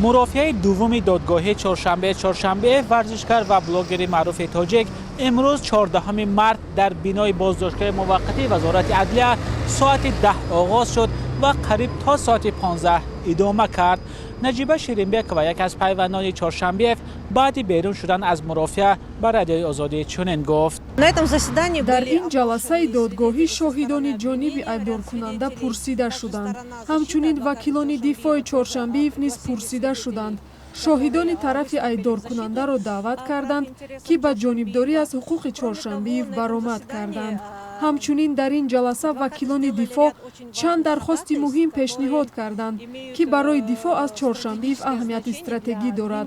مرافعه دوم دادگاه چهارشنبه ورزشکار و بلاگر معروف تاجیک امروز 14 مارس در بینای بازداشتگاه موقتی وزارت عدلیه ساعت 10 آغاز شد و قریب تا ساعت 15 ادامه کرد. نجیبه شیرینبک و یک از پیوندان چهارشنبه بعد بیرون شدن از مرافعه به رادیوی آزادی چنین گفت: در این جلسه دادگاهی شاهدان جانب ایبدار کننده پرسیده شدند. همچنین وکیلان دفاع چهارشنبه نیز پرسیده شدند. شاهدان طرف ایبدار کننده را دعوت کردند که به جانبداری از حقوق چهارشنبه برآمد کردند. همچنین در این جلسه وکیلان دفاع چند درخواست مهم پیشنهاد کردند که برای دفاع از چهارشنبه اهمیت استراتژی دارد.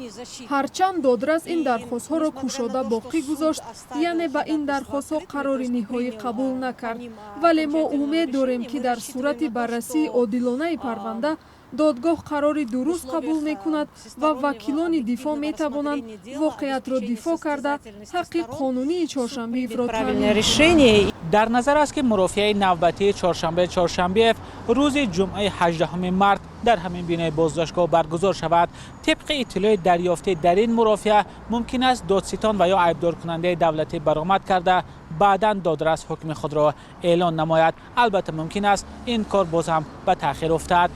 هرچند دادرس این درخواست ها را کشاده باقی گذاشت، یعنی به این درخواست ها قرار نهایی قبول نکرد، ولی ما امید داریم که در صورت بررسی عادلانه پرونده دادگاه قرار درست قبول میکند و وکیلان دفاع میتوانند واقعیت را دفاع کرده حق قانونی چهارشنبه را تامین کنند. در نظر است که مرافعه نوبتی چهارشنبه روز جمعه 18 مارس در همین بینای بازداشتگاه برگزار شود. طبق اطلاع دریافته در این مرافعه ممکن است دادستان و یا ایبدار کننده دولتی برآمد کرده بعداً دادرس حکم خود را اعلان نماید. البته ممکن است این کار باز هم به تأخیر افتد.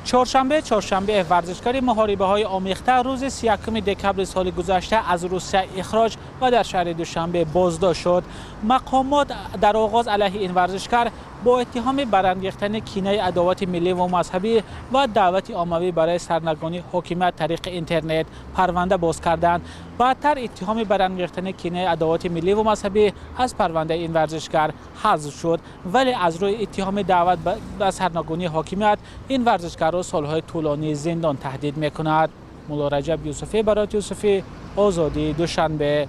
چهارشنبه ورزشکار محاربه های آمیخته روز 31 دکمبر سال گذشته از روسیه اخراج و در شهر دوشنبه بازداشت شد. مقامات در آغاز علیه این ورزشکار با اتهام برانگیختن کینه عداوت ملی و مذهبی و دعوت عمومی برای سرنگونی حکومت طریق اینترنت پرونده باز کردند. بعدتر اتهام برانگیختن کینه عداوت ملی و مذهبی از پرونده این ورزشکار حذف شد، ولی از روی اتهام دعوت به سرنگونی حکومت این ورزشکار را سالهای طولانی زندان تهدید می‌کند. مولا رجب یوسفی برات یوسفی، آزادی، دوشنبه.